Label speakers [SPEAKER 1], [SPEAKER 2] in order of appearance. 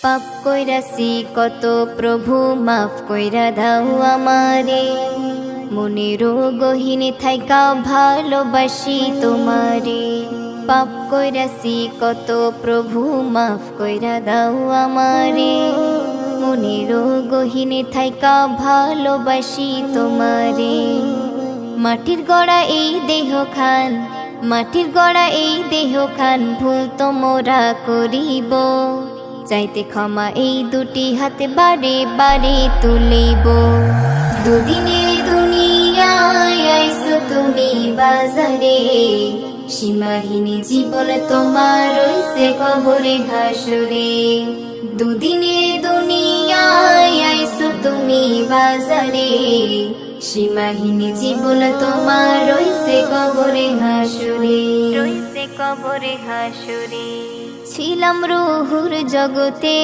[SPEAKER 1] পাপ কইরাছি কত প্রভু মাফ কইরা দাও আমারে, মনেরও গহীনে থাইকা ভালোবাসি তোমারে। পাপ কইরাছি কত প্রভু মাফ কইরা দাও আমারে, মনেরও গহীনে থাইকা ভালোবাসি তোমারে। মাটির গড়া এই দেহ খান, মাটির গড়া এই দেহ খান, ভুল তো মোরা করিব, চাইতে ক্ষমা এই দুটি হাতে বারে বারে তুলিব। দুদিনে দুনিয়ায় আইছো তুমি বাজারে, সীমাহীন জীবন তোমার রইছে কবরে হাসরে। দুদিনে দুনিয়ায় আইছো তুমি বাজারে, সীমাহীন জীবন তোমার রইছে কবরে হাসরে, রইছে কবরে হাসরে। ছিলাম রুহুর জগতে